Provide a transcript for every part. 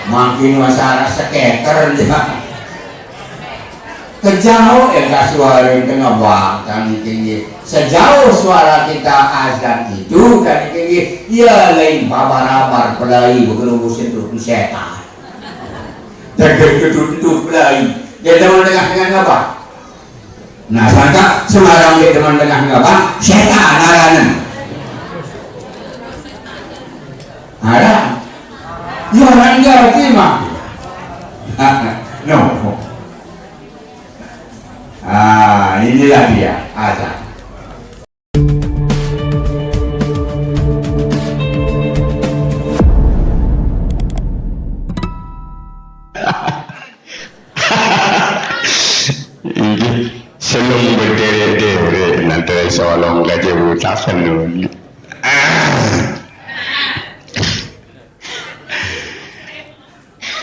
makin masalah seketer aja kejauh suara yang tengah bahkan tinggi sejauh suara kita azan itu kan tinggi ya lain babar-babar pelai begitu sentuh setan tergentuh pelai dia teman dengan apa nah sangka semarang dia teman dengan apa setan aranan ada ya orang ngerti mah no inilah dia azan. Ini selum berderet-deret nanti seorang gajah butakan dulu.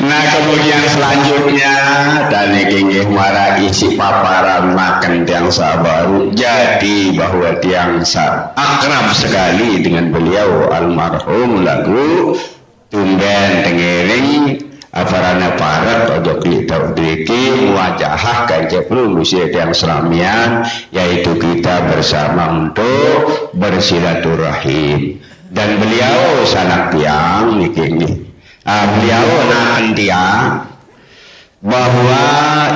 Nah kemudian selanjutnya dan ingin marah isi paparan makan tiang baru jadi bahwa tiang akrab sekali dengan beliau almarhum lagu tumben tengiring aparana parat ojo kita beri wajah kanjeng musia tiang selamian yaitu kita bersama untuk bersilaturahim dan beliau sanak tiang ini. Beliau nahan dia bahwa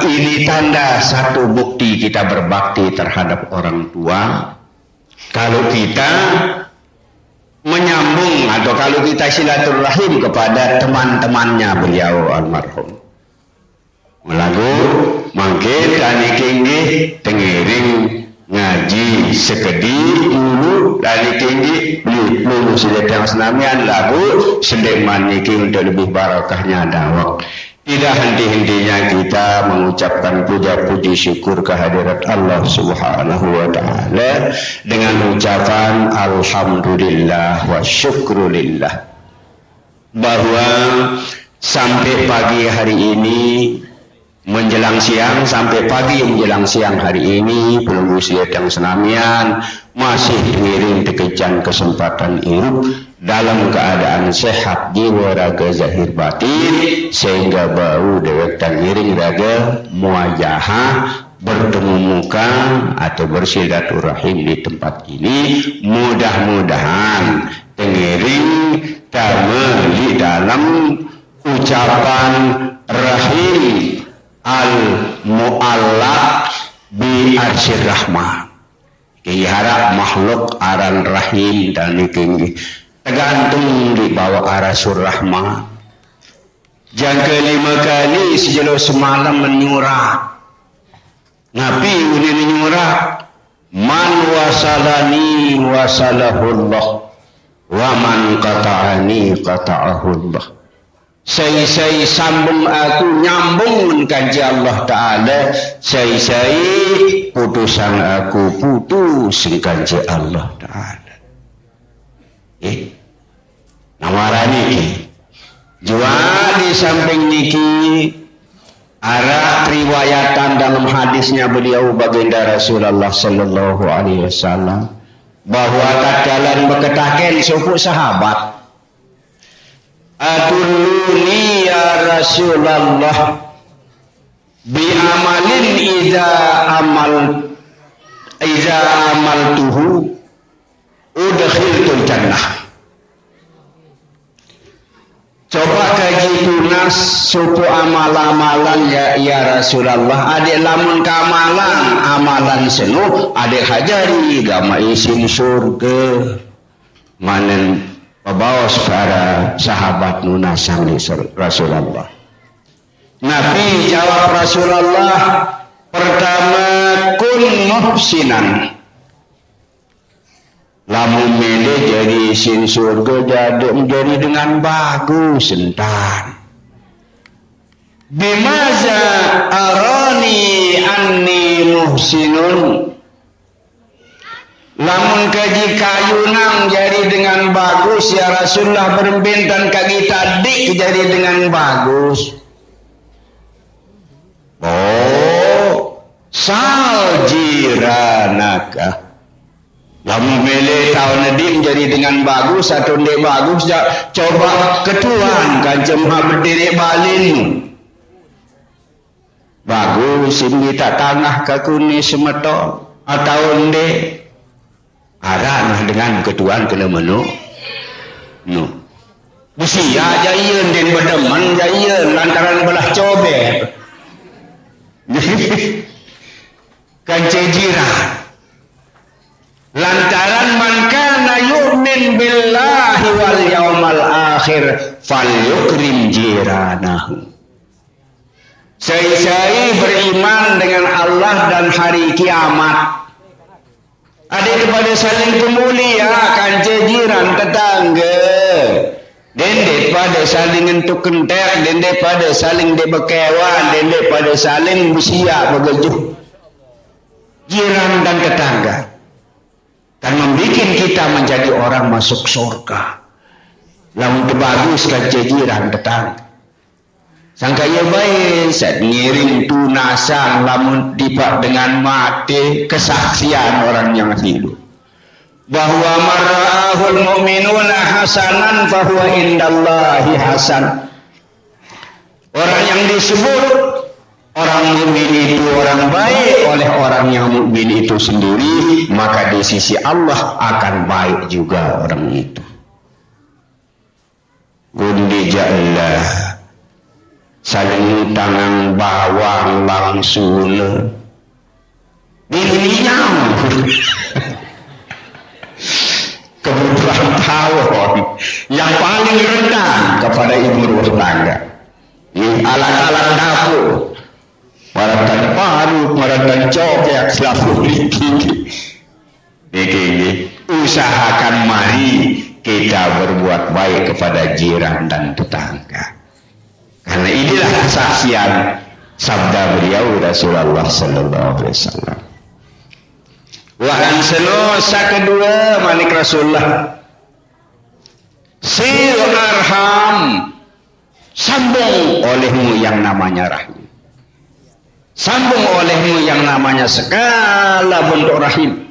ini tanda satu bukti kita berbakti terhadap orang tua kalau kita menyambung atau kalau kita silaturahim kepada teman-temannya beliau almarhum lagu mungkin dan tinggi tengiring ngaji sekedi dulu dari tinggi belum sedang senamian lagu sedeman niki untuk lebih barakahnya dakwah tidak henti-hentinya kita mengucapkan puja-puji syukur kehadirat Allah subhanahu wa ta'ala dengan ucapan alhamdulillah wa syukrulillah bahwa sampai pagi hari ini menjelang siang sampai pagi menjelang siang hari ini belum usia yang senamian masih mengiring kekejan kesempatan hidup dalam keadaan sehat jiwa raga zahir batin sehingga bau dewek dan ngiring raga muajahah bertemu muka atau bersilaturahim di tempat ini mudah-mudahan tengiring tameli dalam ucapan rahim al-mu'allaq bi arsyir rahmah harap makhluk aran rahim dan ini tergantung di bawah arasur rahmah jangka 5 kali sejauh semalam menyurat Nabi udah menyurat man wasalani wasalahullah wa man qata'ani qata'ahullah saya sambung aku nyambung kanji Allah Ta'ala saya putusan aku putus kanji Allah Ta'ala nama niki jual di samping niki arah riwayatan dalam hadisnya beliau baginda Rasulullah Sallallahu Alaihi Wasallam bahwa takalan berkatakan suku sahabat Atulluni ya Rasulullah bi amalin iza amaltuhu udkhiltul jannah. Coba kaji tunas suku amal-amalan ya Rasulullah. Adik lamun kamalan amalan senu adik hajari gama isin surga manen bawa para sahabat munasang di Rasulullah. Nabi jawab Rasulullah pertama kun muhsinan. Lamun mele jadi isin surga jadi dengan bagus entan. Bimaza arani anni muhsinun. Lamun kaji kayunang jadi dengan bagus ya Rasulullah berbintan kaki tadi jadi dengan bagus. Oh, sal jiranaka. Lamu mele tahun nedim jadi dengan bagus atau ndek bagus coba ketuan kan jemaah berdiri balin bagus ini tak tangah ke kuni semeton atau ndek ada nah dengan ketuan kena menu no usia jayeun den bedeman jayeun lantaran belah cobek kan cejiran lantaran man kana yu'min billahi wal yaumal akhir falyukrim jiranahu. Saya beriman dengan Allah dan hari kiamat. Ada kepada saling pemulia kan jiran tetangga. Dendek pada saling entuk kentek, dendek pada saling debekewan, dendek pada saling bersiap begejuh. Jiran dan tetangga kan membuat kita menjadi orang masuk surga. Lamun bagus kan jiran tetangga. Sangka ya baik, saat ngiring tunasan lamun tiba dengan mati kesaksian orang yang hidup. Bahwa marahul mu'minuna hasanan fahuwa indallahi hasan. Orang yang disebut orang mukmin itu orang baik oleh orang yang mukmin itu sendiri, maka di sisi Allah akan baik juga orang itu. Gundi ja'allah saling tangan bawang langsung dunia kebutuhan tawon yang paling rendah kepada ibu rumah tangga, alat-alat dapur, waratan paru, waratan cobek, selalu ini usahakan mari kita berbuat baik kepada jiran dan tetangga. Karena inilah kesaksian sabda beliau Rasulullah sallallahu alaihi wasallam. Wa ansanu kedua manik Rasulullah. Sil arham, sambung olehmu yang namanya rahim. Sambung olehmu yang namanya segala bentuk rahim.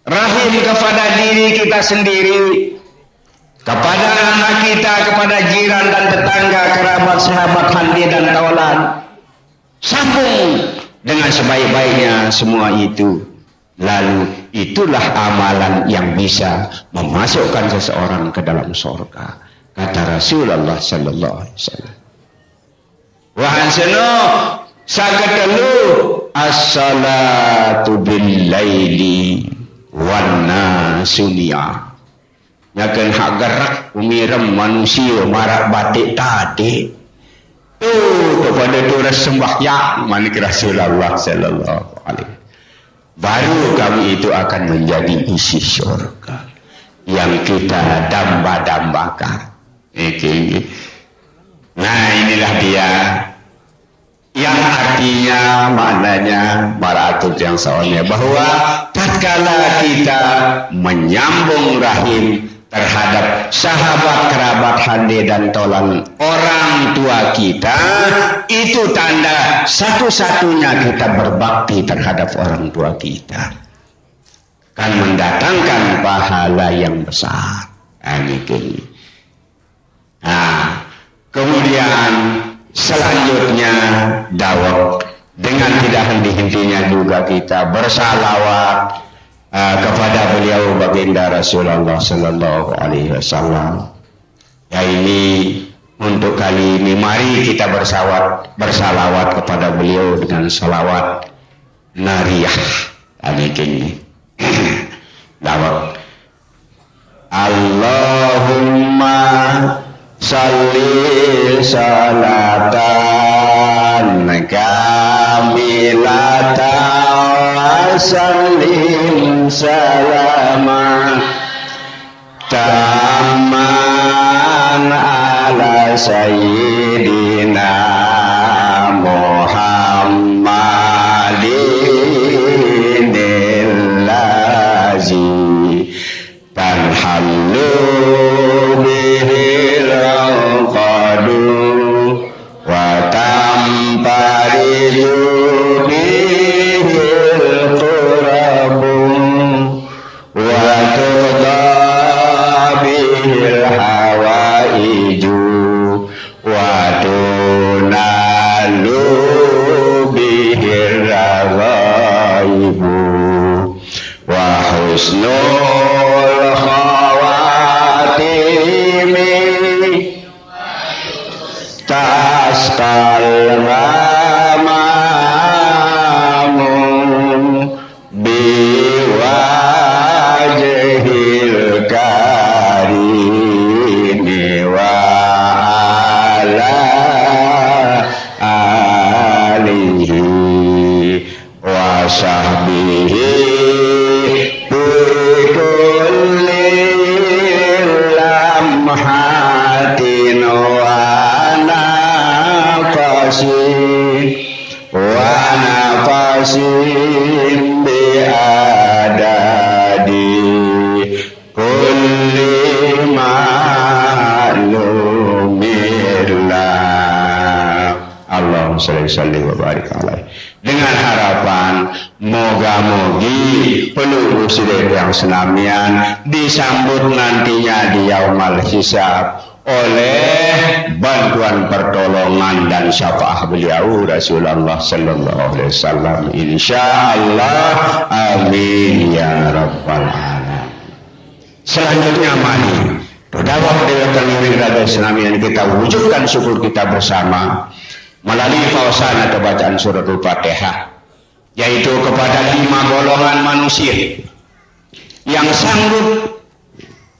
Rahim kepada diri kita sendiri, kepada anak kita, kepada jiran dan tetangga, kerabat, sahabat, handi dan kawalan. Sambung dengan sebaik-baiknya semua itu. Lalu itulah amalan yang bisa memasukkan seseorang ke dalam surga. Kata Rasulullah sallallahu alaihi wasallam. Wa ansana sakatalu as-salatu bil laili wan nasunia. Yakin hak gerak umiram manusia marak batik tadi tu kepada dura sembahyang manik Rasulullah sallallahu alaihi. Baru kami itu akan menjadi isi surga yang kita damba-dambakan. Nah inilah dia yang artinya maknanya maratul yang soalnya bahwa tatkala kita menyambung rahim terhadap sahabat, kerabat, hande dan tolan orang tua kita, itu tanda satu-satunya kita berbakti terhadap orang tua kita, kan mendatangkan pahala yang besar. Nah, kemudian selanjutnya dawab dengan tidak henti-hentinya juga kita bersalawat kepada beliau baginda Rasulullah sallallahu alaihi wasallam. Ya ini untuk kali ini mari kita bersalawat kepada beliau dengan salawat nariyah. Ini dawab. Allahumma salli salatan kamilatan wa sallim salaman taman ala sayyidina Muhammadin allazi tanhallu bihil qadu wa tampariju bihil qurabu wa tunalu bihir ghaibu wa husnul khawatimi tasqal ramamu biwajhil karimi wa ala alihi wa sahbihi bikulli lamhatin wa nafasin biadadi kulli ma'lumillah. Allahumma sholli wa barik alaihi. Dengan harapan moga-mogi peluru sidir yang senamian disambut nantinya di yaumal hisab oleh bantuan pertolongan dan syafaat beliau Rasulullah sallallahu alaihi wasallam insyaallah, amin ya rabbal alamin. Selanjutnya mari dakwah dewatan ibadah Islam yang kita wujudkan syukur kita bersama melalui pausan atau bacaan suratul Fatihah, yaitu kepada 5 golongan manusia yang sanggup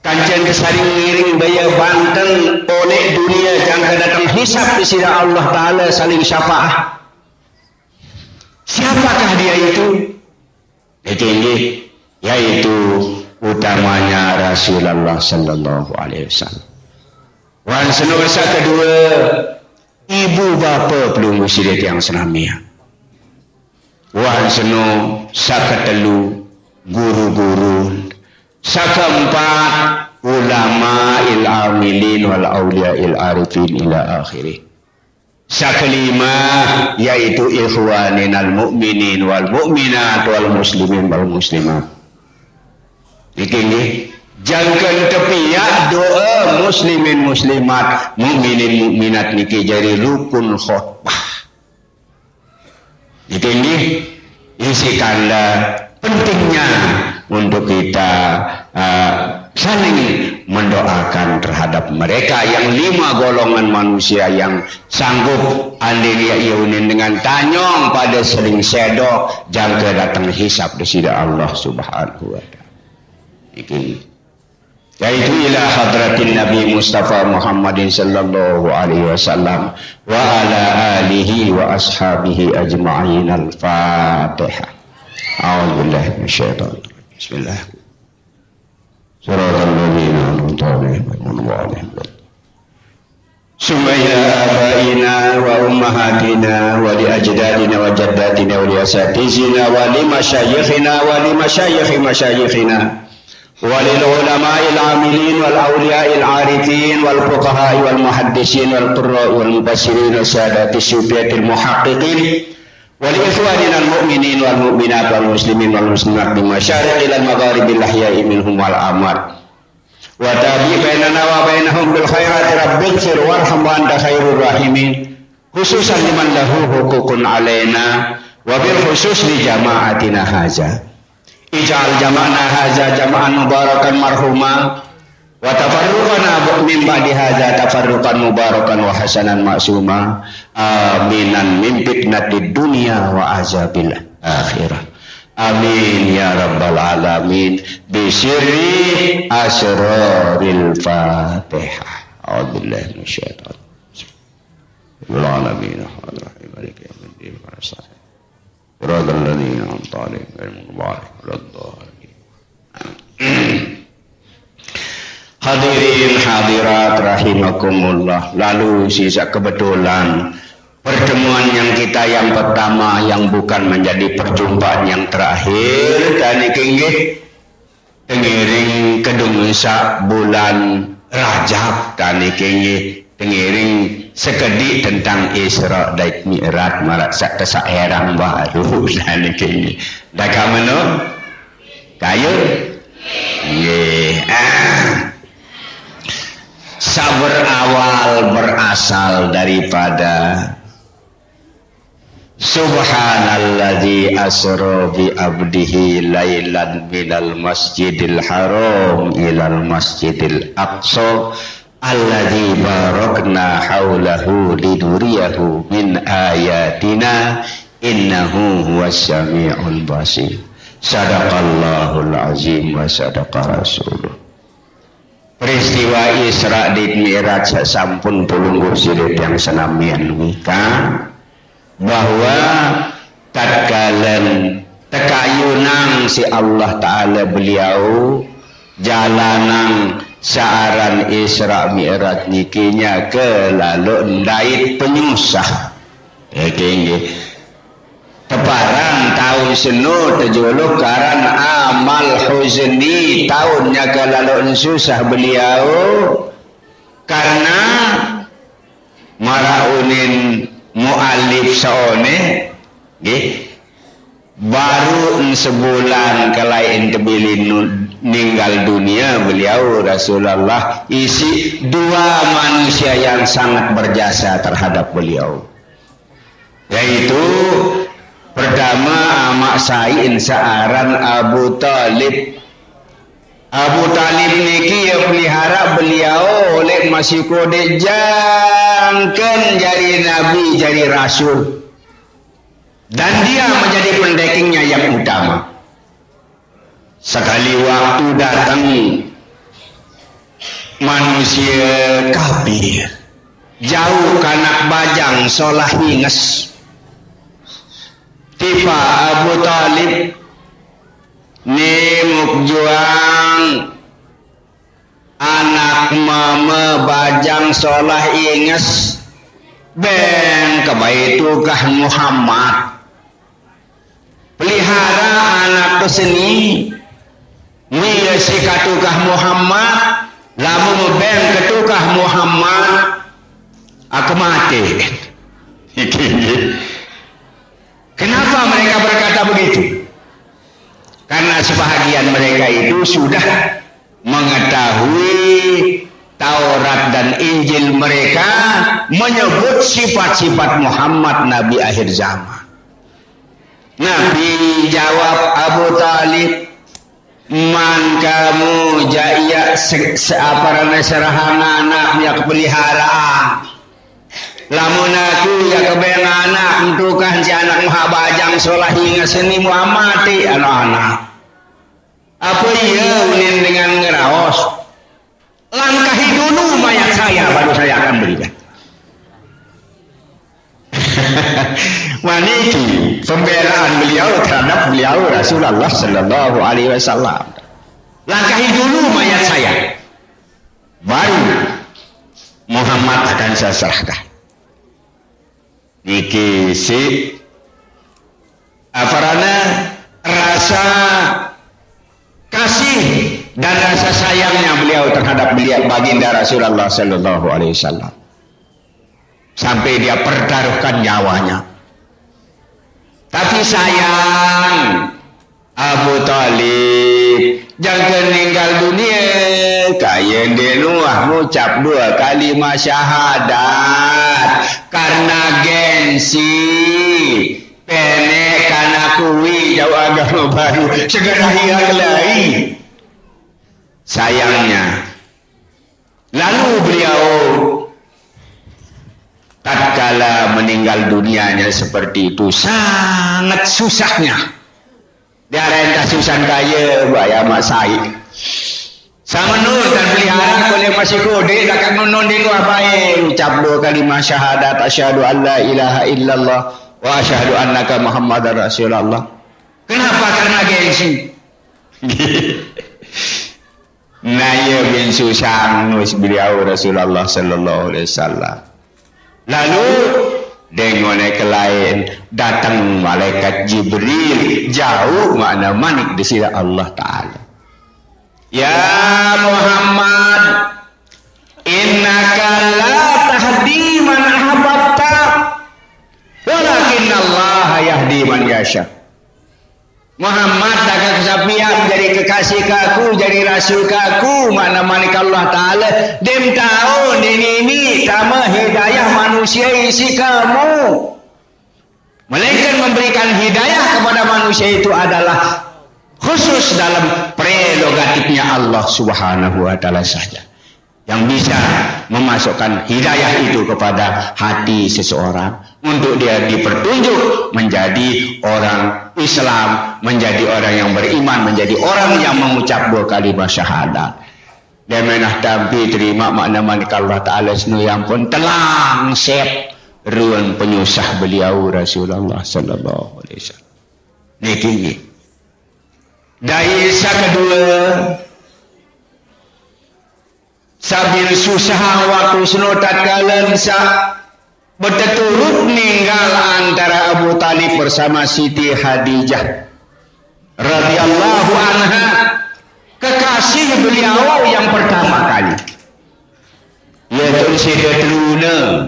kancen kesaring ngiring baya Banten oleh dunia jangka datang hisab di sisi Allah Ta'ala saling syafaat. Siapakah dia itu? Yaitu utamanya Rasulullah Sallallahu Alaihi Wasallam. Wan senuasa kedua, ibu bapa pelunggu sidik yang senamia. Wan senu sakatelu guru-guru. Sekeempat, ulama il-amilin wal awliya il-arifin ila akhirih. Sekelima, yaitu ikhwanin al-mu'minin wal mu'minat wal muslimin wal muslimat. Ini jangan tepiak doa muslimin muslimat mu'minin mu'minat niki jadi rukun khutbah. Ini isikanlah pentingnya untuk kita saling mendoakan terhadap mereka yang 5 golongan manusia yang sanggup andiria iunin dengan tanyong pada sering sedok jangka datang hisab di sisi Allah Subhanahu wa ta'ala. Yaitu ila hadratin Nabi Mustafa Muhammadin sallallahu alaihi wasallam wa ala alihi wa ashabihi ajma'in. Al-Fatihah. A'udzubillahi minasyaitonir rajim. Bismillah. Suratul ladzina an'amta 'alaihim ghairil maghdubi 'alaihim. Sumaya abaina wa ummahatina wa li ajdadina wa jaddatina wa li asatizina wa li masyayikhina wa li masyayikhi masyayikhina wa lil ulama'il 'amilin wal awliya'il 'arifin wal fuqaha'i wal muhaddisin wal qurra'i wal mubassirin wa sadati syufiyatil muhaqqiqin ولإخواننا المؤمنين والمؤمنات والمسلمين والمسلمات بالمشارق إلى المغارب الأحياء منهم والأموات وتابع بيننا وبينهم بالخيرات رب اغفر وارحم وأنت خير الراحمين خصوصا لمن له حقوق علينا وبالخصوص لجماعتنا هذا اجعل جمعنا هذا جمعا مباركا مرحوما وتفرقنا من بعد هذا تفرقا مباركا وحسنا معصوما aminan min fitnatid dunya wa azabil akhirah. Amin ya rabbal alamin bi sirri asraril Fatihah. A'udzubillahi minasyaitonir rajim. Alamin arrahim maliki yaumiddin wa nasta'in. Siratal ladzina an'amta 'alaihim ghairil maghdubi 'alaihim. Hadirin hadirat rahimakumullah. Lalu sisa kebetulan pertemuan yang kita yang pertama yang bukan menjadi perjumpaan yang terakhir dan inggih tengiring kedungsa bulan Rajab dan inggih tengiring sekedik tentang Isra dan Mi'raj marak kesaeran baru dan inggih dak kamano kayu nggih berawal berasal daripada Subhanalladzi asra bi abdihi lailan minal masjidil haram ilal masjidil aqsa alladzi barakna haulahu liduriyahu min ayatina innahu huwas samiul basir. Sadaqallahul azim wa sadaqa rasuluh. Peristiwa Isra di Mi'raj sampun pulungguh silit yang senamian wika bahwa tatkala tekayunang si Allah Ta'ala beliau jalanang saaran Isra Mi'raj nikinya ke lalu ndait penyusah ya kengge teparan tahun senu terjuluk karan amal huzni tahunnya ke lalu susah beliau karena maraunin mu'alif saone baru sebulan kalain kebilin meninggal dunia beliau Rasulullah isi dua manusia yang sangat berjasa terhadap beliau, yaitu pertama amak sain searan Abu Talib. Abu Talib niki yang pelihara beliau oleh masih kode jangken jadi nabi jadi rasul dan dia menjadi pendekingnya yang utama. Sekali waktu datang manusia kafir jauh kanak bajang solah hinges tiba Abu Talib nimuk juang anak mama bajang solah inges ben kebaitukah Muhammad pelihara anak keseni mia si katukah Muhammad lamu ben ketukah Muhammad aku mati. Kenapa mereka berkata begitu? Karena sebahagian mereka itu sudah mengetahui Taurat dan Injil mereka menyebut sifat-sifat Muhammad Nabi akhir zaman. Nabi jawab Abu Talib, man kamu jaya seaparana serahana anaknya kepeliharaan. Lamun aku ya keben anak entukan si anak muha bajang solah hingga seni Muhammad anak-anak. Apa iya unin dengan ngeraos? Langkahi dulu mayat saya baru saya akan berikan. Maniki pembelaan beliau terhadap beliau Rasulullah Sallallahu Alaihi Wasallam. Langkahi dulu mayat saya, baru Muhammad akan saya serahkan. Niki si aparana rasa kasih dan rasa sayangnya beliau terhadap beliau baginda Rasulullah Sallallahu Alaihi Wasallam sampai dia pertaruhkan nyawanya. Tapi sayang Abu Talib jangan meninggal dunia kaya Nuh mengucap 2 kalimat syahadat karena gengsi penek karena kuwi jauh agama baru segera hilang lagi. Sayangnya lalu beliau tatkala meninggal dunianya seperti itu sangat susahnya dia rentah susah kaya bayar mak saik sama nur dan pelihara oleh masih kode akan menun di luar baik ucap 2 kalimat syahadat asyhadu an la ilaha illallah wa asyhadu annaka muhammadar rasulullah. Kenapa? Karena gengsi. Naya bin susah nus beliau Rasulullah Sallallahu Alaihi Wasallam. Lalu dengan ke lain datang malaikat Jibril jauh makna manik di sisi Allah Ta'ala. Ya Muhammad, innaka la tahdi man ahbabta walakin Allah yahdi man yasha. Muhammad dagang kesapian jadi kekasih kaku, jadi rasul kaku, mana manik Allah Ta'ala. Dem tahu ini sama hidayah manusia isi kamu. Melainkan memberikan hidayah kepada manusia itu adalah khusus dalam prerogatifnya Allah Subhanahu wa Ta'ala saja yang bisa memasukkan hidayah itu kepada hati seseorang untuk dia dipertunjuk menjadi orang Islam, menjadi orang yang beriman, menjadi orang yang mengucap 2 kalimat syahadat. Dan menah tampi terima makna manik Allah Ta'ala senu yang pun telang set ruang penyusah beliau Rasulullah sallallahu alaihi wasallam. Niki. Daisa kedua sabil susah waktu seno tatkala bisa berturut meninggal antara Abu Talib bersama Siti Khadijah radhiyallahu anha, kekasih beliau yang pertama kali, yaitu Siti Truna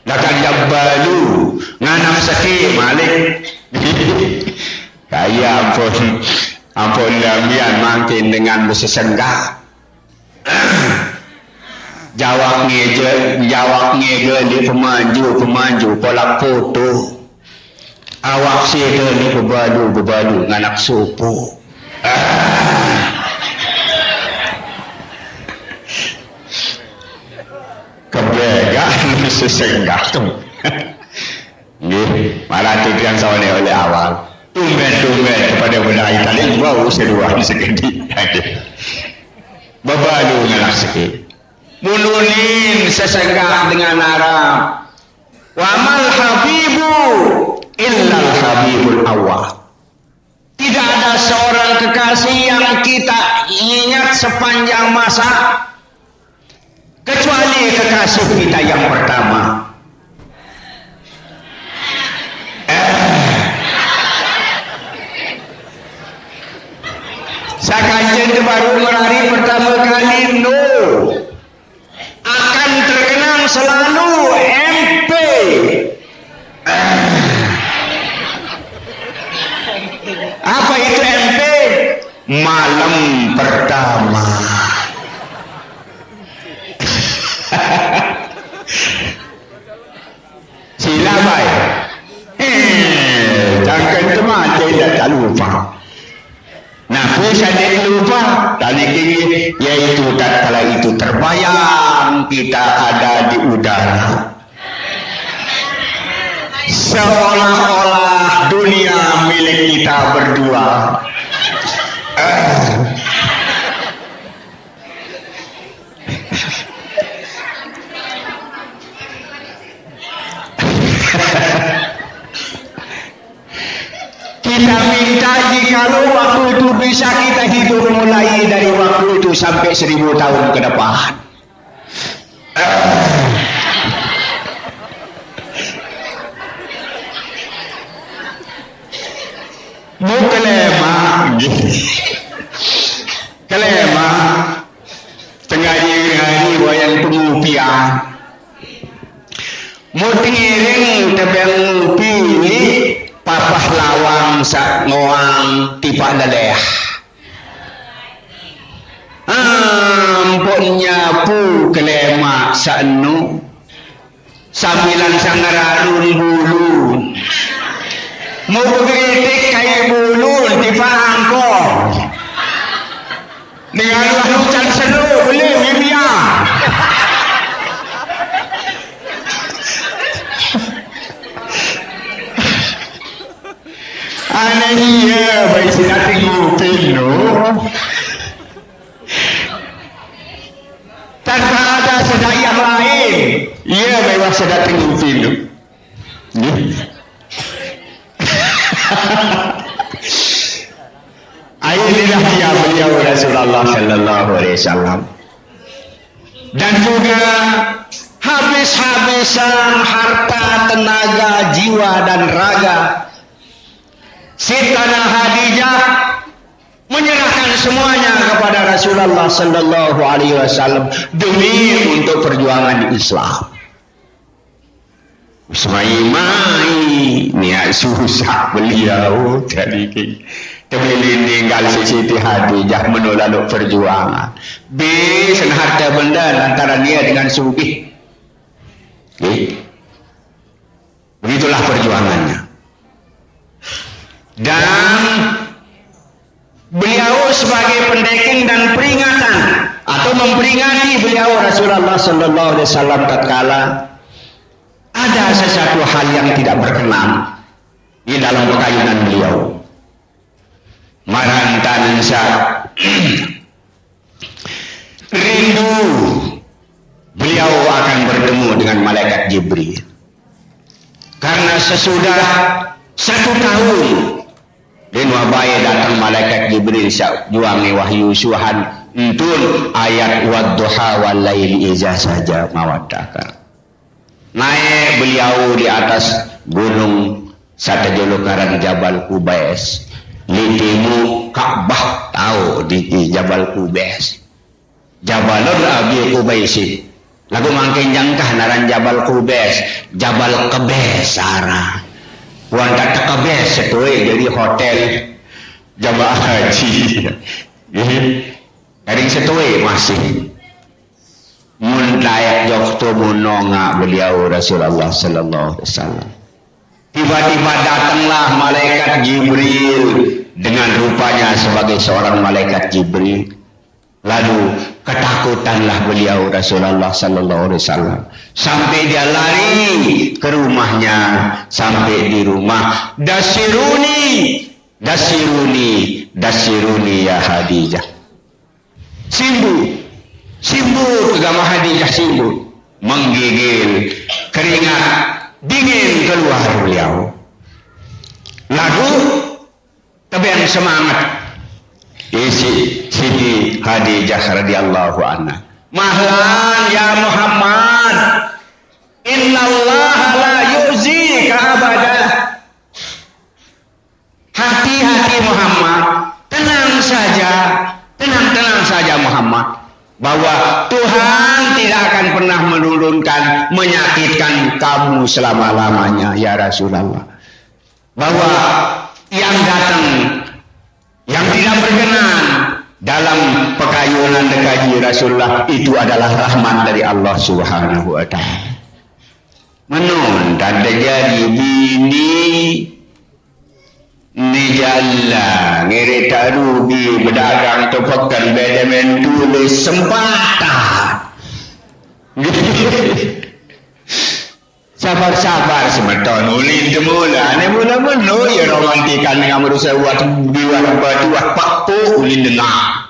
lakan jabbalu nganam sakit malik kaya ampun lamian makin dengan bersesenggah jawab ngeje di pemanju polak foto awak sih ni berbadu nganak supu kebegaan sesenggah tu ni malah tu yang sawane oleh awal tumben kepada budaya tadi bau seruan sekedi berbadu nganak sikit mununin sesenggah dengan Arab. Wamal habibu illal habibul awal. Tidak ada seorang kekasih yang kita ingat sepanjang masa kecuali kekasih kita yang pertama. Sakanjen baru merari pertama kali akan terkenang selalu MP. Apa itu MP? Malam pertama. Sila baik. Jangan teman tidak lupa. Nah, bisa dia lupa tadi kini, yaitu tatkala itu terbayang kita ada di udara, seolah-olah dunia milik kita berdua. Kita minta jikalau waktu itu bisa kita hidup mulai dari waktu itu sampai 1000 tahun ke depan. Mau kelema tengah hari wayang pengupian mau tengiring tebang ngupi ini papah lawang sak ngoang tipak leleh ampunnya pu kelema sanu sambilan sangararun bulu mau bergetik kayak bulu tipak angkor dengan hujan seru boleh mimia anehnya baik sinar ngupin no tanpa ada sedak yang lain iya baik sedak ngupin no inilah dia beliau Rasulullah sallallahu alaihi wasallam dan juga habis-habisan harta tenaga jiwa dan raga Sitana Khadijah menyerahkan semuanya kepada Rasulullah sallallahu alaihi wasallam demi untuk perjuangan Islam. Semai-mai niat susah beliau jadi kebeli ninggal si Siti Hadijah menolak perjuangan. Sen harta benda antara dia dengan Sugih. Begitulah perjuangannya. Dan beliau sebagai pendeking dan peringatan atau memperingati beliau Rasulullah sallallahu alaihi wasallam tatkala ada sesuatu hal yang tidak berkenan di dalam pekayunan beliau. Marantan rindu beliau akan bertemu dengan malaikat Jibril. Karena sesudah 1 tahun dan wabai datang malaikat Jibril juangi wahyu suhan entun ayat wadduha wal laili iza saja mawaddaka. Naik beliau di atas gunung Satajulukaran Jabal Kubais. Litimu Ka'bah tahu di Jabal Kubais. Jabalun Abi Kubaisi. Lagu mangkin jangkah naran Jabal Kubais, Jabal Kebes sarah. Puan kata Kebes setue jadi hotel jamaah haji. Karing setue masih. Mun layak jokto munonga beliau Rasulullah sallallahu alaihi wasallam. Tiba-tiba datanglah malaikat Jibril dengan rupanya sebagai seorang malaikat Jibril. Lalu ketakutanlah beliau Rasulullah sallallahu alaihi wasallam sampai dia lari ke rumahnya. Sampai di rumah, dasiruni ya Hadijah, simbu kegama Hadijah, simbu menggigil, keringat dingin keluar beliau. Lalu tebian semangat Siti Hadijah radhiyallahu anha. Mahlan ya Muhammad, innallaha la yu'zika abada. Hati-hati Muhammad, tenang saja Muhammad, bahwa Tuhan tidak akan pernah menurunkan menyakitkan kamu selama-lamanya ya Rasulullah. Bahwa yang datang yang tidak berkenan dalam pekayunan dekaji Rasulullah itu adalah rahmat dari Allah Subhanahu wa taala. Menun dan terjadi bini nijalla ngerita rubi berdagang topakan bedemen tulis sempatan. Sabar-sabar semeton ulin demula ne mula-mula ya romantikan dengan manusia buat biwat batuah pakpo ulin dengar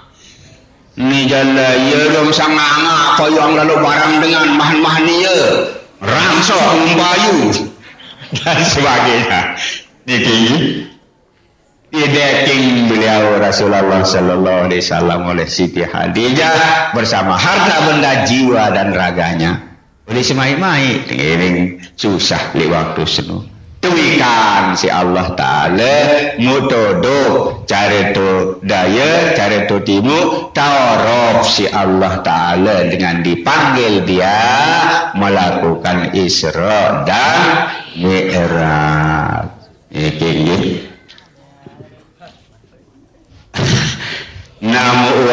ni jalla ya rom sanganga koyong lalu barang dengan mahan-mahan dia rangsok membayu dan sebagainya. Niki dideking beliau Rasulullah sallallahu alaihi wasallam oleh Siti Hadijah bersama harta benda jiwa dan raganya. Boleh semai-mai iring susah li waktu senu. Tuikan si Allah Ta'ala mutodo cari tu daya cari tu timu tawaruf si Allah Ta'ala dengan dipanggil dia melakukan Isra dan Mi'raj. Ini namu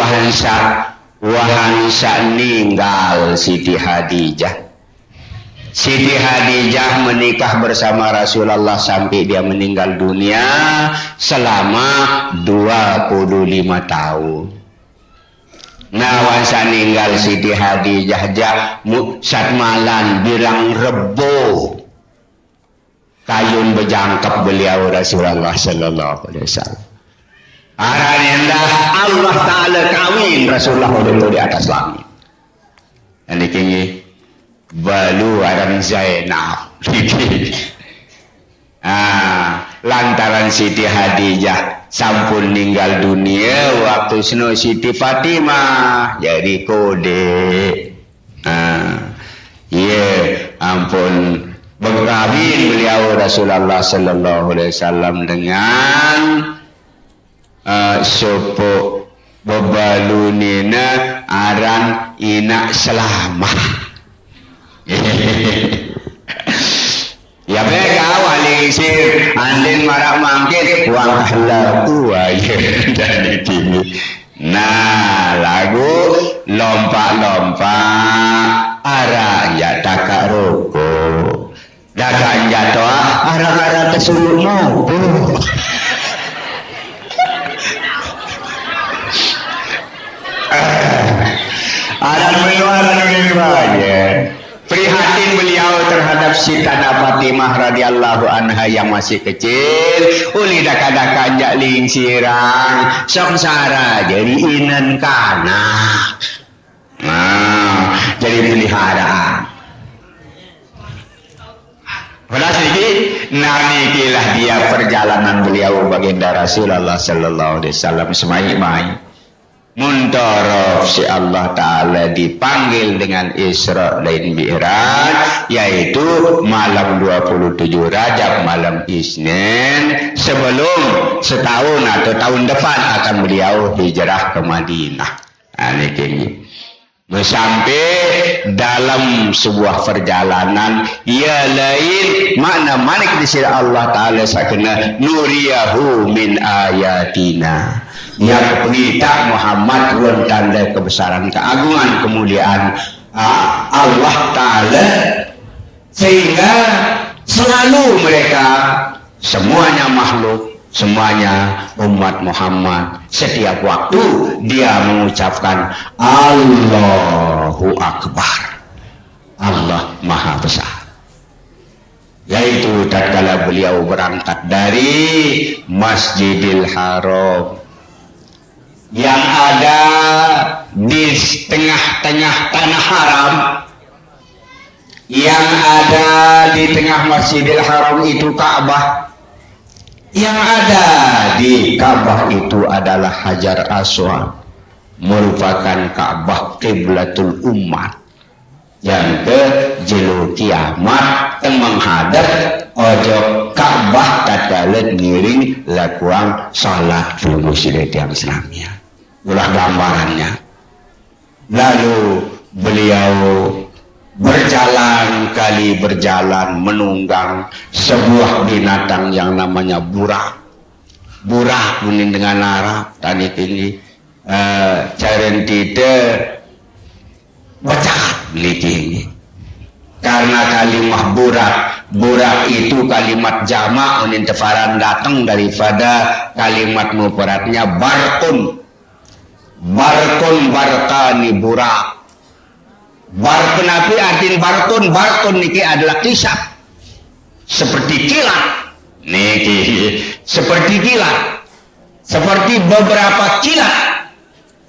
wahansa ninggal Siti Hadijah. Siti Hadijah menikah bersama Rasulullah sampai dia meninggal dunia selama 25 tahun. Nawansa ninggal Siti Hadijah sat malan bilang rebo kayun bejangkep beliau Rasulullah sallallahu alaihi wasallam. Aranenda Allah Ta'ala kawin Rasulullah di atas langit. Dan dikini balu aran Zainab. Lantaran Siti Hadijah sampun meninggal dunia waktu seno Siti Fatimah jadi kode. Ampun berkawin beliau Rasulullah sallallahu alaihi wasallam dengan sopo bebalunina aran Ina Selamah. Ya bega wali lingsir andin marak mangkit buang lagu aja dari kini. Nah lagu lompat-lompat arah ya takak rokok dakan jatuh arah-arah tersebut mampu. Ada meluaran ini banyak. Prihatin beliau terhadap Sitana Fatimah radhiyallahu anha yang masih kecil. Uli daka-daka jak lingsirang sengsara jadi inan kanak. Nah, jadi peliharaan. Pada sedikit, namikilah dia perjalanan beliau baginda Rasulullah sallallahu alaihi wasallam semai-mai. Muntarof si Allah Ta'ala dipanggil dengan Isra dan Mi'raj, yaitu malam 27 Rajab, malam Isnin, sebelum setahun atau tahun depan akan beliau hijrah ke Madinah. Ini sampai dalam sebuah perjalanan ia lain makna manik di sisi Allah Ta'ala sakena nuriyahu min ayatina, yang kita Muhammad turun tanda kebesaran keagungan kemuliaan Allah Ta'ala, sehingga selalu mereka semuanya makhluk, semuanya umat Muhammad setiap waktu dia mengucapkan Allahu Akbar, Allah Maha Besar. Yaitu tatkala beliau berangkat dari Masjidil Haram yang ada di tengah-tengah tanah haram, yang ada di tengah Masjidil Haram itu Ka'bah, yang ada di Ka'bah itu adalah Hajar Aswad, merupakan Ka'bah kiblatul umat, yang ke jelu kiamat menghadap ojo Ka'bah tatkala ngiring lakuang salat dulu silet yang Islamnya. Ulah gambarannya. Lalu beliau berjalan kali berjalan menunggang sebuah binatang yang namanya burak. Burak kuning dengan Arab tadi ini caren tidak becat ini. Karena kalimah burak itu kalimat jamak unin tefaran datang daripada kalimat mufradnya barkun barkani burak. Barkun api artin barkun niki adalah kisah seperti kilat niki, seperti kilat, seperti beberapa kilat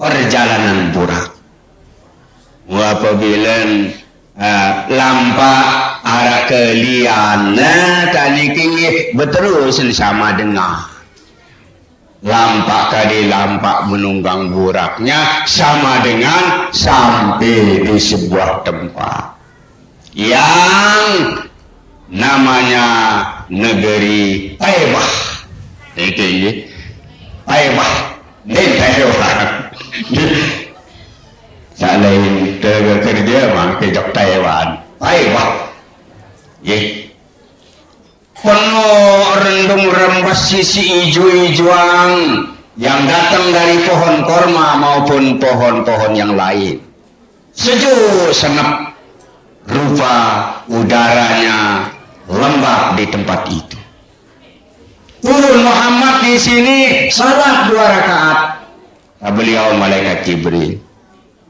perjalanan burak. Apabila lampak arah keliana tadi kini berterus sama dengan lampak kali lampak menunggang buraknya sama dengan sampai di sebuah tempat yang namanya negeri Taibah. Ini Taibah, ini Taibah. Selain kerja mah kejok Taiwan, Taibah. Ye. Penuh rendung rembes sisi ijo-ijoan yang datang dari pohon korma maupun pohon-pohon yang lain. Sejuk senep, rupa udaranya lembab di tempat itu. Turun Muhammad di sini salat 2 rakaat. Beliau malaikat Jibril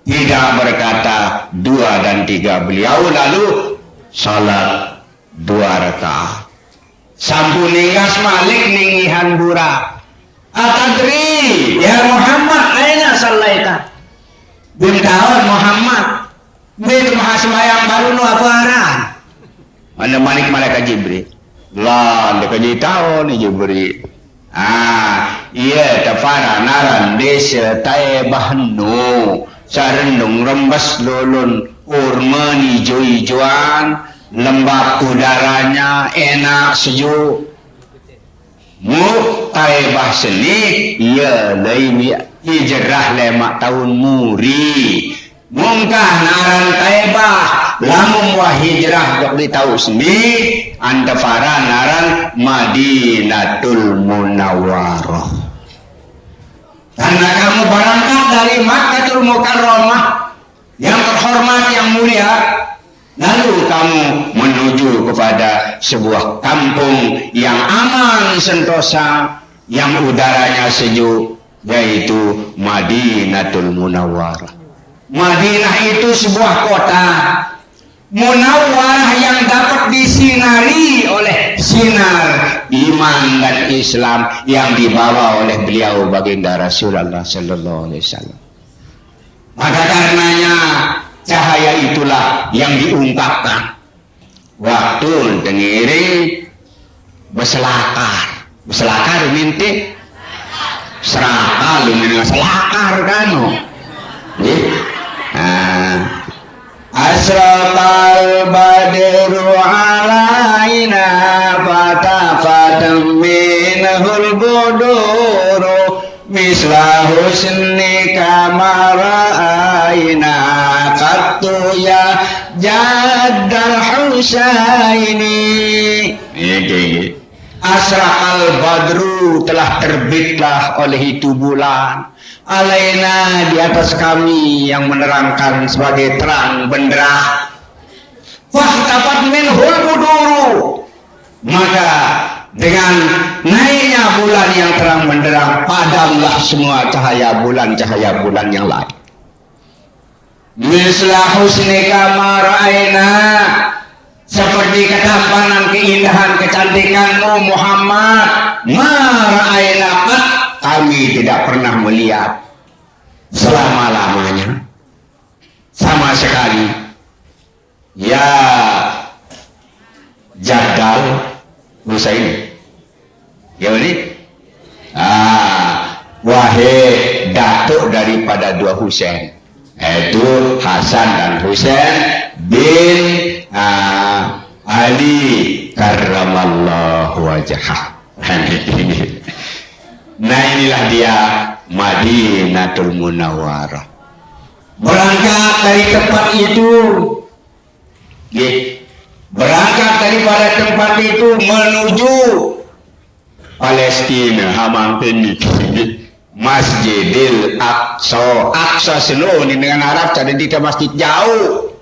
tidak berkata 2 dan 3, beliau lalu salat 2 rakaat. Sampun ningas malik ningihan burak. Atadri ya Muhammad aina sallaita. Bintawan Muhammad. Bin mahasmayang baru nu aparan. Mana malik malaikat Jibril. Lah dekat tahun ni Jibril. Iya tafara naran desa Taibah nu sarendung rembes lulun urma ijo-ijoan. Lembab udaranya enak sejuk. Taibah seni ia lain hijrah 5 tahun muri mungkah naran Taibah lamun wah hijrah dok ditahu sendiri antafara naran Madinatul Munawwarah. Karena kamu berangkat dari Makkatul Mukarramah yang terhormat yang mulia, lalu kamu menuju kepada sebuah kampung yang aman sentosa, yang udaranya sejuk, yaitu Madinatul Munawwarah. Madinah itu sebuah kota munawwarah yang dapat disinari oleh sinar iman dan Islam yang dibawa oleh beliau baginda Rasulullah sallallahu alaihi wasallam. Maka karenanya cahaya itulah yang diungkapkan waktu tengiring berselakar minti serakal dengan selakar kan. Asraqal badru alaina fatafatam minhul buduru misla husnika mara'aina qattu ya jaddal husaini. Asraqal badru, telah terbitlah oleh itu bulan, alaina, di atas kami, yang menerangkan sebagai terang benderang. Fahtafat minhul buduru, maka dengan naiknya bulan yang terang benderang padamlah semua cahaya bulan yang lain. Misla husnika mara'aina, seperti ketampanan, keindahan, kecantikanmu Muhammad, mara'aina, kami tidak pernah melihat selama-lamanya sama sekali. Ya Jaddal Husain, ya ini wahai datuk daripada dua Husain, yaitu Hasan dan Husain bin Ali karramallahu wajhah. Nah inilah dia Madinatul Munawwarah. Berangkat dari tempat itu, berangkat daripada tempat itu menuju Palestina, hamangkeni Masjidil Aqsa. Aqsa seno ini dengan Arab jadi di masjid jauh.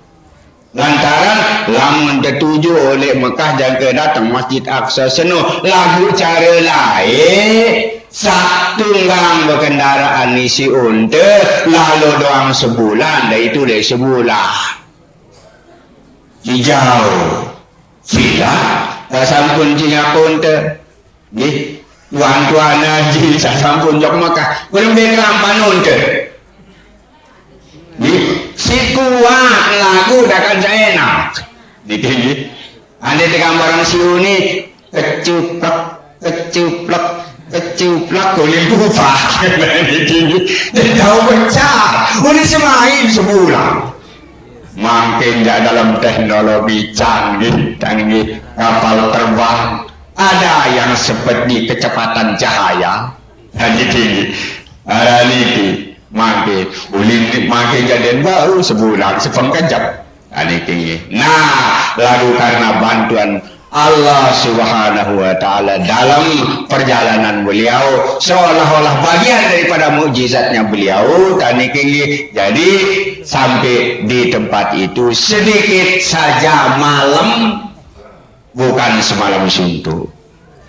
Lantaran lamun tertuju oleh Mekah jangka datang Masjid Aqsa seno lagu cara lain satunggang berkendaraan isi unta lalu doang sebulan, dah itu deh sebulan hijau sila tak sampun jingak unta nih tuan-tuan haji tak sampun jok Mekah belum bekelampan unta si kuat lagu dakan enak ditinggi ada di gambaran si uni kecuplak kulit bufa dan tahu pecah uni semain sebulan makin dalam teknologi canggih kapal terbang ada yang seperti kecepatan cahaya dan tinggi ada ini makin ulin makin jadian baru sebulan sepengkejap ini tinggi. Nah lalu karena bantuan Allah subhanahu wa ta'ala dalam perjalanan beliau seolah-olah bagian daripada mukjizatnya beliau tani tinggi, jadi sampai di tempat itu sedikit saja malam, bukan semalam suntuk,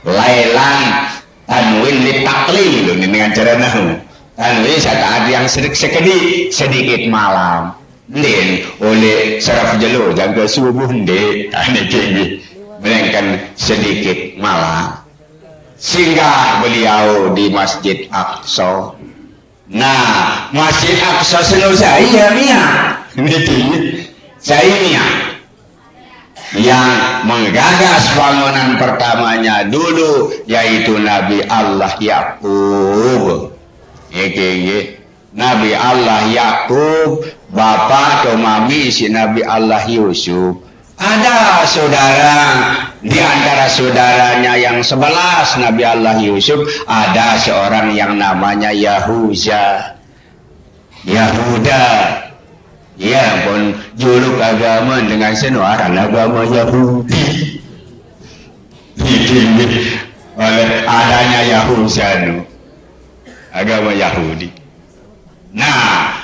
lailan tanwin litaklil dengan cara nahu tanwin saat yang sedikit malam den oleh saraf jelo jaga subuh den tani tinggi melainkan sedikit malam singgah beliau di Masjid Aqsa. Nah Masjid Aqsa senu saya yang menggagas bangunan pertamanya dulu yaitu Nabi Allah Yakub. Nabi Allah Yakub bapak atau mami si Nabi Allah Yusuf. Ada saudara di antara saudaranya yang 11 Nabi Allah Yusuf, ada seorang yang namanya Yahuda. Ya pun juluk agama dengan senuaran agama Yahudi. Ini oleh adanya Yahudi, agama Yahudi. Nah,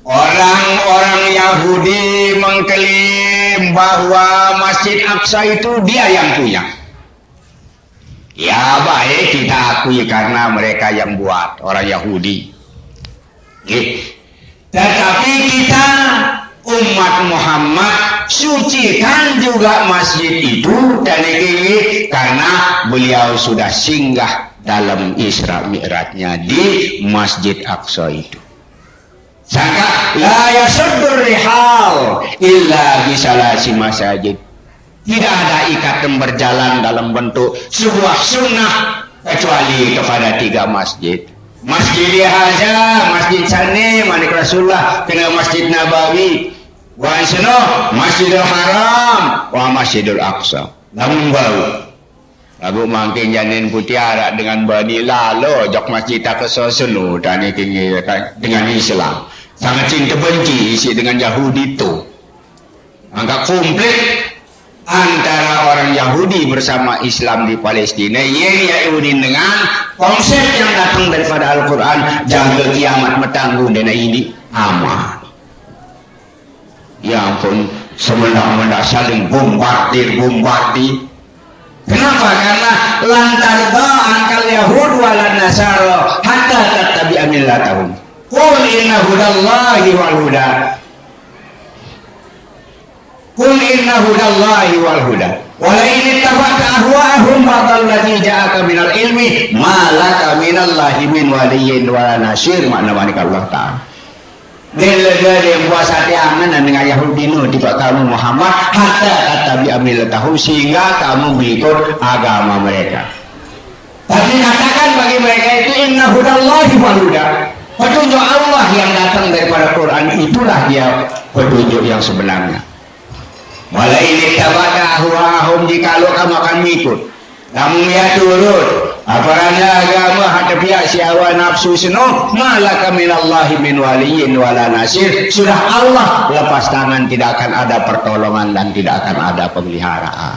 orang-orang Yahudi mengklaim bahwa Masjid Aqsa itu dia yang punya. Ya baik, kita akui karena mereka yang buat, orang Yahudi. Tetapi kita umat Muhammad sucikan juga masjid itu dan ini karena beliau sudah singgah dalam Isra Mi'rajnya di Masjid Aqsa itu. Sangka la yasuddur rihal illa bisalasi masajid. Tidak ada ikatan berjalan dalam bentuk sebuah sunnah kecuali kepada 3 masjid. Masjid Haza, Masjid Sani, Manik Rasulullah, kena Masjid Nabawi, wa ansano Masjidil Haram, wa Masjidul Aqsa. Namun baru lagu mangkin janin putiara dengan bani lalo jok Masjid Aqsa senu dan ini dengan Islam. Sangat cinta benci isi dengan Yahudi itu. Angka komplit antara orang Yahudi bersama Islam di Palestina, Yahudi dengan konsep yang datang daripada Al-Quran, jaga kiamat metangguh dan ini aman. Ya ampun, semendak-mendak saling bombardir. Kenapa? Karena lantar angkal Yahud walan Nasara hatta tattabi'a millatahum. Qul inna hudallahi wal huda. Qul inna hudallahi wal huda. Wala in ittaba'ta ahwa'ahum ba'dal ladzi ja'aka minal ilmi ma laka minallahi min waliyyin wala nasir. Makna Allah Ta'ala. Dia puasati angan dengan Yahudi nu tiba kamu Muhammad hatta tattabi'a millatahu sehingga kamu mengikut agama mereka. Tapi katakan bagi mereka itu inna hudallahi wal huda. Petunjuk Allah yang datang daripada Quran itulah dia petunjuk yang sebenarnya. Mulai ini tabata ahwahum jikalau kamu akan mengikut, kamu ya turut aparanya agama hadapiak si hawa nafsu seno malaka minallahi min waliyyin wala nasir. Sudah Allah lepas tangan, tidak akan ada pertolongan dan tidak akan ada pemeliharaan.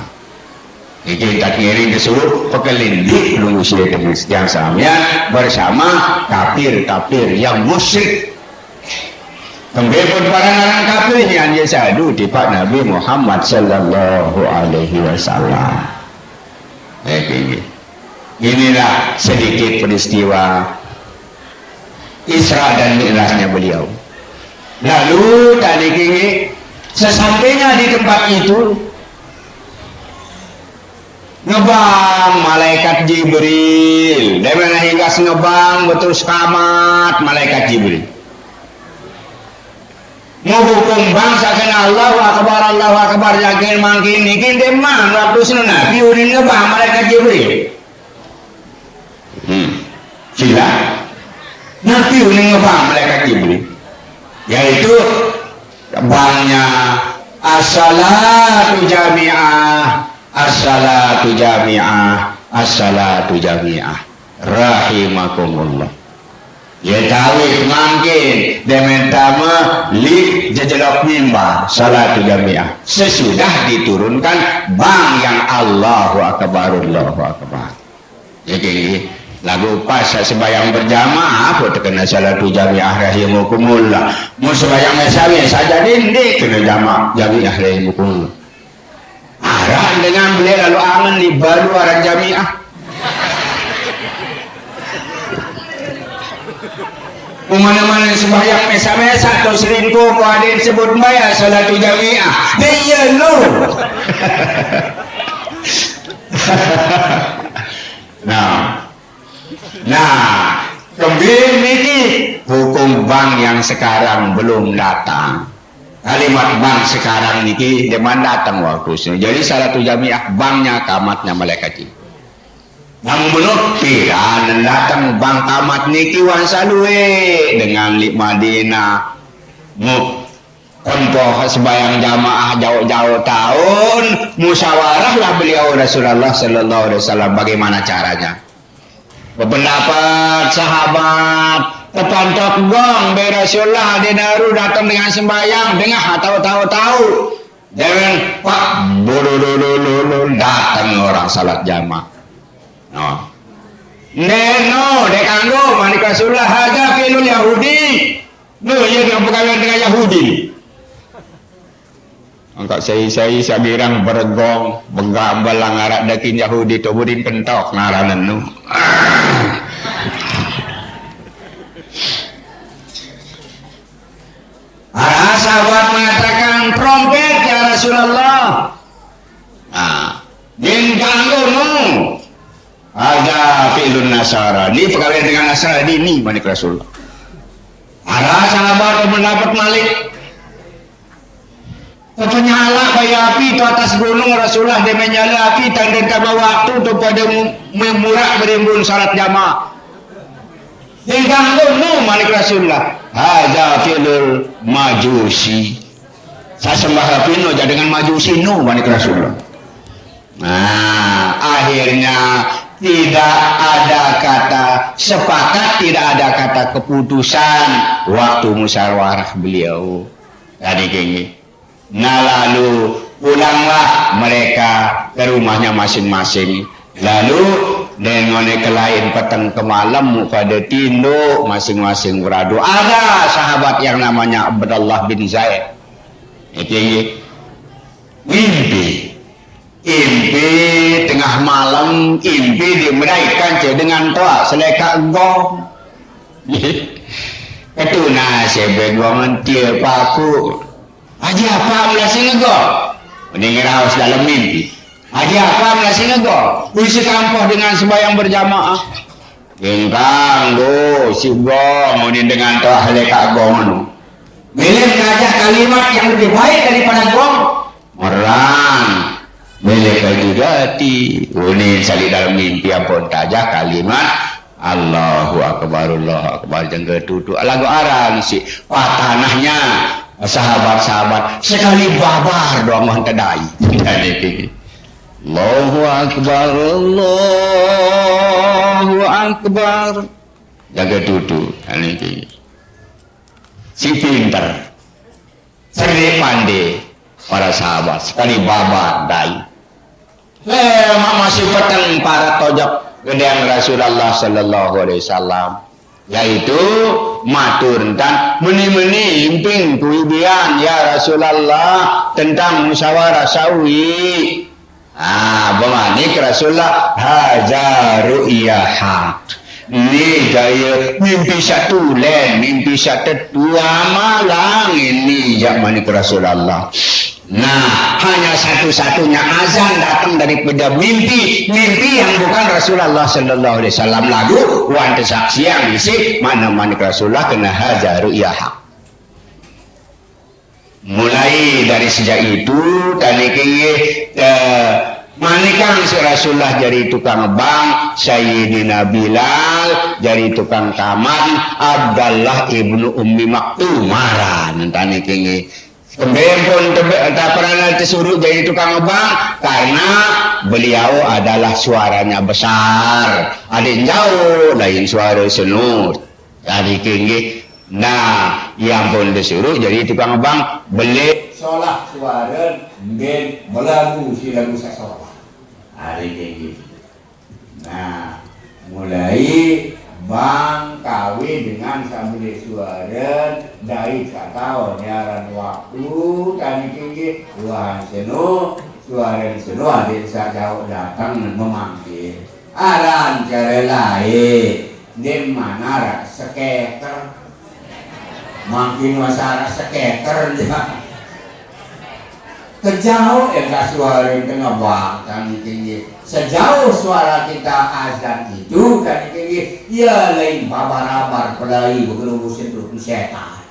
Itu tak kiri disebut pekelindik lungusir yang samanya bersama kafir-kafir yang musyrik. Kembali para orang kafir yang dia sadu di Pak Nabi Muhammad Sallallahu Alaihi Wasallam. Inilah sedikit peristiwa Isra dan Mi'rajnya beliau. Lalu tadi kini sesampainya di tempat itu ngebang malaikat Jibril. Dari mana hingga ngebang betul sekamat malaikat Jibril. Menghukum bangsa kena Allahu Akbar yakin mangkin nikin demang waktu sinu Nabi urin ngebang malaikat Jibril. Sila Nabi urin ngebang malaikat Jibril, yaitu bangnya as-salatu jami'ah, as-salatu jami'ah, as-salatu jami'ah rahimakumullah. Ya tahu mungkin dementama li jajalok mimbar salatu jamiah sesudah diturunkan bang yang Allahu Akbar. Jadi lagu pas sembahyang berjamaah apa terkena salatu jamiah rahimakumullah. Mau sembahyang mesawi saja dinding kena jamiah rahimakumullah. Arah dengan beliau lalu angan di baru arah jamiah. Mana-mana sembahyang mesa-mesa atau selingkuh kau ada yang sebut bayar salatu jamiah. Dia lu. Nah, kembali ini hukum bank yang sekarang belum datang. Kalimat bank sekarang ini deman datang waktu. Jadi salatu jamiah banknya kamatnya malaikat ini. Namun belum tidak datang bang tamat niki wan salue dengan li Madinah tempoh sembahyang jamaah jauh-jauh tahun musyawarahlah beliau Rasulullah Sallallahu Alaihi Wasallam bagaimana caranya. Berpendapat sahabat Tepantok gong Rasulullah di Naru datang dengan sembahyang dengar tahu dengan pak datang orang salat jamaah. No. Neno dek anggo manik Rasulullah haja filul Yahudi. No iya dengan pegawai dengan Yahudi. Angkat saya sabirang bergong begambal ngarak dakin Yahudi tobudin pentok ngaranan nu. Para sahabat mengatakan trompet ya Rasulullah. Nah, din kanggo nu. Ada fi'lun nasara. Ini perkara dengan nasara ini manik Rasulullah. Para sahabat mendapat malik. Penyala kayak api itu atas gunung Rasulullah dia menyala api tanda kama waktu itu pada memurak berimbun syarat jamaah. Din kanggo nu manik Rasulullah. Hadza fi'lul majusi. Saya sembah pino dengan majusi nu manik Rasulullah. Nah, akhirnya tidak ada kata sepakat, tidak ada kata keputusan waktu musyawarah beliau tadi gini. Nah lalu pulanglah mereka ke rumahnya masing-masing. Lalu dengan ke lain petang ke malam pada tinduk masing-masing beradu. Ada sahabat yang namanya Abdullah bin Zaid. Itu impi tengah malam impi dimeraihkan dengan toa seleka gong. Ketuna sebegongan tiap aku. Aja apa melasi ngegong? Mending raus dalam mimpi. Aja apa melasi ngegong? Isi kampoh dengan sembahyang berjamaah. Gengkang do si gong mending dengan toa seleka gong. Milih ngajak kalimat yang lebih baik daripada gong. Meran. Mereka juga unin sali dalam mimpi ampun tajah kalimat Allahu Akbar yang ketutup lagu aran si patanahnya sahabat-sahabat sekali babar doang mohon tadai Allahu Akbar yang ketutup si pinter sering pandai para sahabat sekali babar dai masih petang para tojak gedean Rasulullah sallallahu alaihi wasallam yaitu matur dan meni-meni imping kuibian ya Rasulullah tentang musyawarah sawi. Bemanik Rasulullah haza ru'ya haq. Ini gaya mimpi satu len, mimpi satu dua malang ini zaman Rasulullah. Nah, hanya satu-satunya azan datang daripada mimpi yang bukan Rasulullah sallallahu alaihi wasallam lagu wan kesaksian isi mana-mana Rasulullah kena hazaru iyaha. Mulai dari sejak itu taniki manikang si Rasulullah jadi tukang bank, Sayyidina Bilal jadi tukang kamar, Abdullah ibnu Ummi Maktum marah taniki kemudian pun tak pernah disuruh jadi tukang bank karena beliau adalah suaranya besar, ada yang jauh lain suara senut dari tinggi. Nah yang pun disuruh jadi tukang bank beli solah suara ben belagu si lagu sasolah ada tinggi. Nah mulai bang kawin dengan sambil suara dari kata nyaran waktu tadi tinggi Tuhan seno suara seno adik jauh datang memanggil aran cara lain di mana seketer makin masyarakat seketer kejauh suara yang tengah bang tadi tinggi sejauh suara kita azan itu kan ini ya lain babar-babar pelai begitu sentuh setan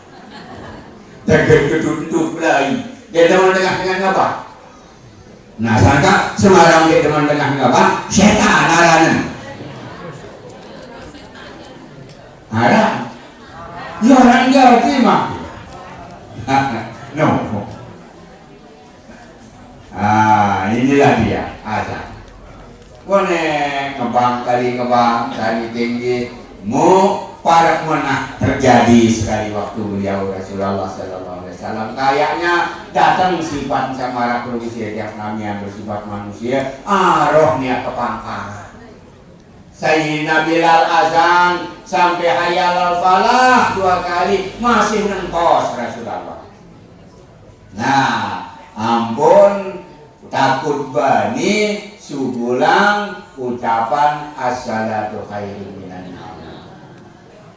tergentuh pelai dia teman tengah dengan apa? Nah sangka Semarang dia teman tengah dengan apa? Setan aranan aran ya orang Jawa terima no inilah dia azan Kone ngebang kali tinggi mu para menah terjadi sekali waktu beliau Rasulullah Sallallahu Alaihi Wasallam kayaknya datang sifat samara manusia yang namanya bersifat manusia rohnya kepangkalan. Sayyidina Bilal azan sampai hayal al falah 2 kali masih nengkos Rasulullah. Nah, ampun takut bani subulang ucapan as-salatu khairun minan naum.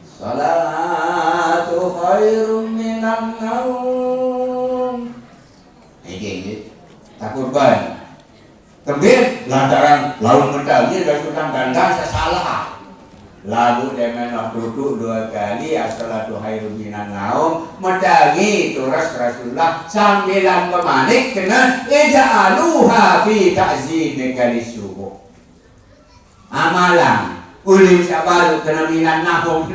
Salatu khairun minan naum. Ini takut bani. Kemudian lantaran lalu mendalnya dan sudah gandang salah. Lalu dia menah duduk 2 kali as-salatu khairun minan naum mendangi turas Rasulullah sambilan memanik kena ija'aluha fi ta'zimi kali subuh. Amalan ulim sabaru kena minan naum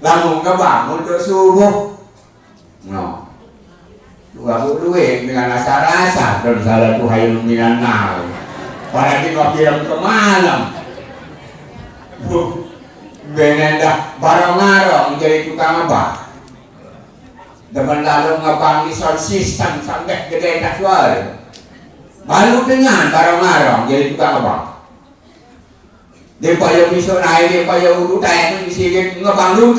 lalu kebangun untuk subuh. No. 20 dengan rasa-rasa dan salatu khairun minan naum. Pada kita bilang ke malam. Benenda barang ngarong jadi tukang apa? Demen lalu ngebangi sound system sampai gede tak suara. Baru dengan barang ngarong jadi tukang apa? Dia payah besok naik, dia payah udu tayo di sini ngebang dulu.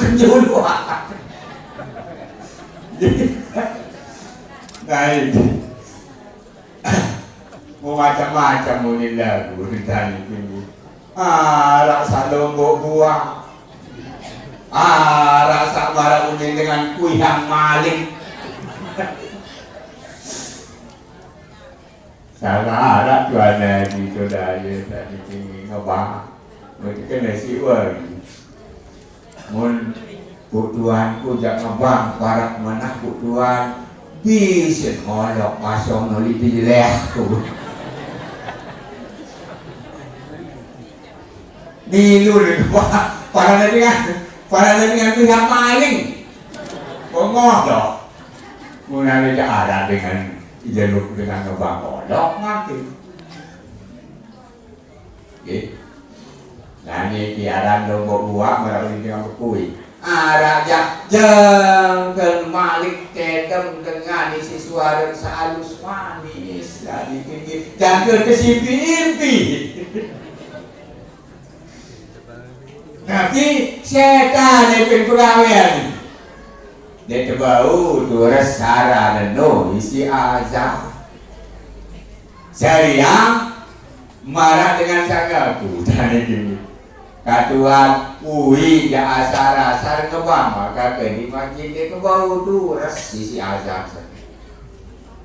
Naik. Mau macam-macam mau lagu tadi ini. Rasa lombok buah. Rasa marah uning dengan kuyang maling. Salah harap juana di sodaya tadi ini ngebang. Mereka kena siwan. Mun butuhanku jangan ngebang barak mana butuhan. Bisa ngolok masuk noli dilehku. Nilu nih, para dengan pihak maling. Bongok dong. Mulai ada dengan jalur dengan ngebang ngolok mati. Nah ini piaran lombok buah melalui dengan berkui. Raja jangan malik tetem dengan isi suara sehalus manis dari pinggir jangan kesimpi-impi. Tapi setan yang penpegawaian dia terbau turas sara dan no isi azab syariah marah dengan sangatku dari ini katuan ui ya asar-asar kebang maka kini makin dia kebau turas isi azab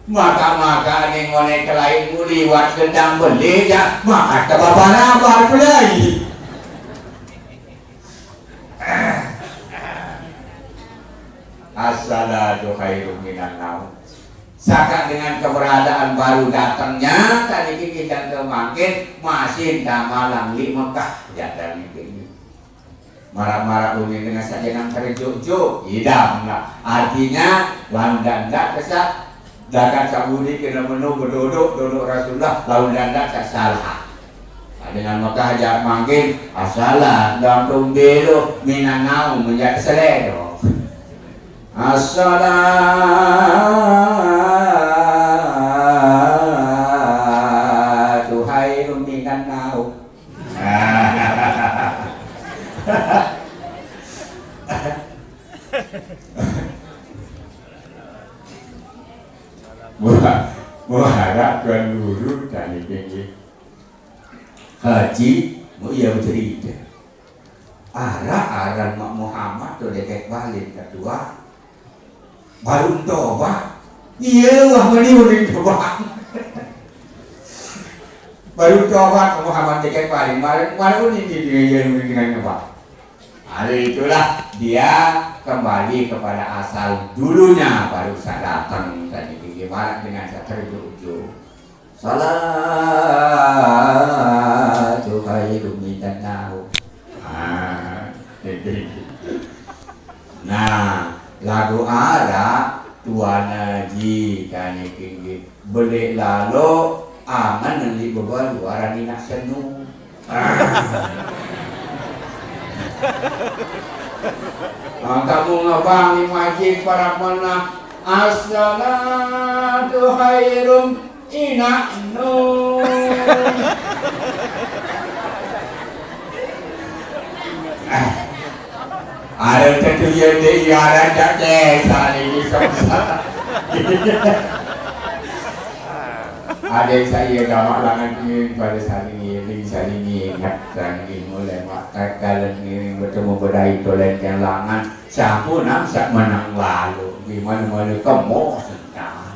maka ini ngoleh kelain muliwat gendang beli ya maka kebabar-babar pelai. As-salatu khairun minan naum. Saka dengan keberadaan baru datangnya tadi kita kemakin masih damalang di Mekah jadang ini. Marah-marah uni dengan sajanan terjuk-juk idam lah. Artinya landanda kesak dakan sabudi kena menu berduduk Rasulullah landanda tak salah. Dengan Mekah ajak manggil as-salat dan tumbelo minan naum menjadi seledo. As-salatu khairun minan naum. Muharap kan lurus dan ini haji mau ia bercerita. Arah Mak Muhammad tu dekat balik kedua. Baru tobat. Iya wah meni tobat. Baru tobat Muhammad dekat balik. Baru ini dia dengan apa? Hari itulah dia kembali kepada asal dulunya baru saya datang tadi gimana dengan saya terjuk-juk. Salatu khairun minan naum. Nah, lagu Arab Tuan Haji kan iki beli lalu aman nanti beban luaran ini nak senu. Kamu ngebangi majid para menang. As-salatu khairum ina'num. Ada tentu yang diiaran tak desa ini sama. Ada saya gamak langan ini pada saat ini nak ini mulai makan kalian ini bertemu berdaya tolen yang langan sampun nak menang lalu di mana kamu sedang.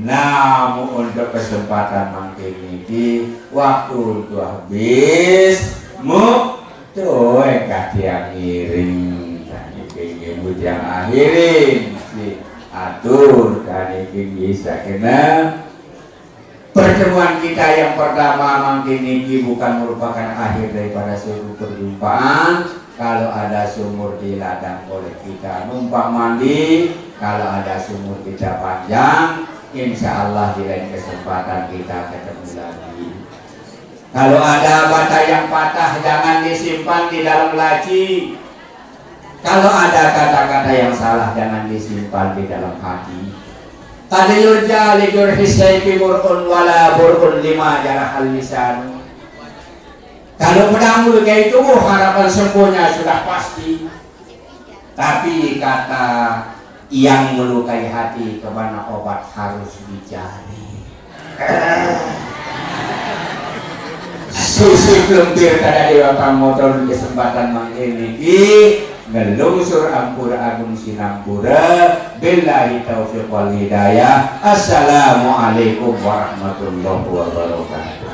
Namun untuk kesempatan makin ini waktu itu habis tuh yang ngiring dan ibu yang akhirin si atur dan ini bisa kena pertemuan kita yang pertama makin ini bukan merupakan akhir daripada seluruh perjumpaan. Kalau ada sumur di ladang boleh kita numpang mandi. Kalau ada sumur kita panjang, insya Allah di lain kesempatan kita ketemu lagi. Kalau ada bata yang patah jangan disimpan di dalam laci. Kalau ada kata-kata yang salah jangan disimpan di dalam hati. Tadi yurja li jurhisayfi mur'un wala bur'un lima jarahal lisan. Kalau pedang kayak itu harapan sembuhnya sudah pasti. Tapi kata yang melukai hati kemana obat harus dicari. Susu kelempir kada diwakang motor kesempatan mangkini ngelungsur ampura agung sinampura billahi taufiq wal hidayah. Assalamualaikum warahmatullahi wabarakatuh.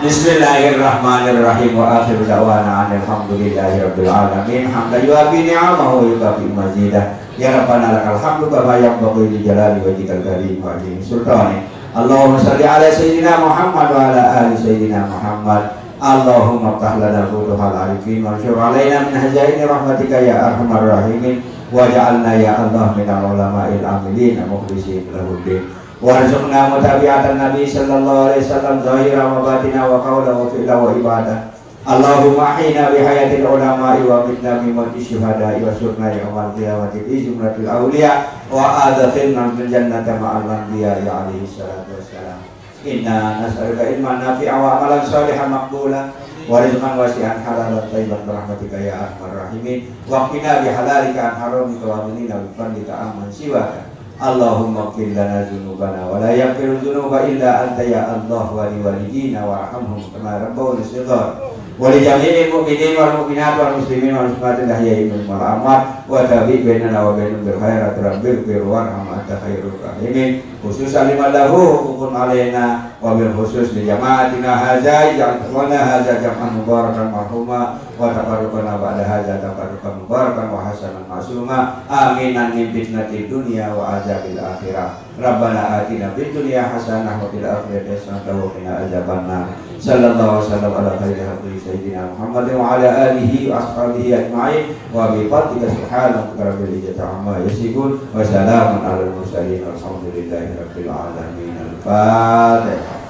Bismillahirrahmanirrahim wa akhiru da'wana alhamdulillahi rabbil alamin hamdan yuafi ni'amahu wa yukafi mazidah ya rabbana lakal hamdu kama yanbaghi li jalali wajhikal karim wa azimi sultani. Allahumma salli ala sayyidina Muhammad wa ala ali sayyidina Muhammad. Allahumma ftah lana futuhal arifin wa anshur alaina min hazaini rahmatika ya arhamar rahimin waj'alna ya Allah minal ulama'il amilin mukhlishin lahuddin. Warzuqna mutabi'atan Nabi sallallahu alaihi wasallam zahira wa batina wa qawla wa fi'la wa ibadah. Allahumma ahina bi hayatil ulama'i wa mitna bi mauti syuhada'i wa surna yawmal qiyamati bi jumlatil awliya wa adkhilna fil jannati ma'al anbiya ya alaihi salatu wassalam. Inna nas'aluka ilman nafi'a wa amalan shalihan maqbula wa rizqan wasi'an halalan thayyiban bi rahmatika ya arhamar rahimin wa qina bi halalika an haramika wa ghnina bi fadlika amman siwaka. Allahumma ighfir lana dzunubana wa la yaghfiru dzunuba illa anta ya Allah wa li walidina warhamhum kama rabbawna shighar wa li jami'il mu'minin wal mu'minat wal muslimin wal muslimat ahya'i minhum wal amwat wa tabi' bainana wa bainahum bil khairat rabbil bir warham anta khairur rahimin. Khususan liman lahu hukum alaina wa bil khusus li jama'atina hadza ja'alna hadza jam'an mubarakan marhuma wa tabarrukana ba'da hadza tabarrukan mubarakan wa hasanan masuma aminan min fitnatid dunya wa azabil akhirah. Rabbana atina fid dunya hasanah wa fil akhirati hasanah wa qina adzabannar. Sallallahu wasallam ala khairi khalqi sayyidina Muhammadin wa ala alihi wa ashabihi ajma'in wa bi fadlika subhanahu rabbil izzati amma yasifun wa salamun alal mursalin walhamdulillahi rabbil alamin. Al-Fatihah.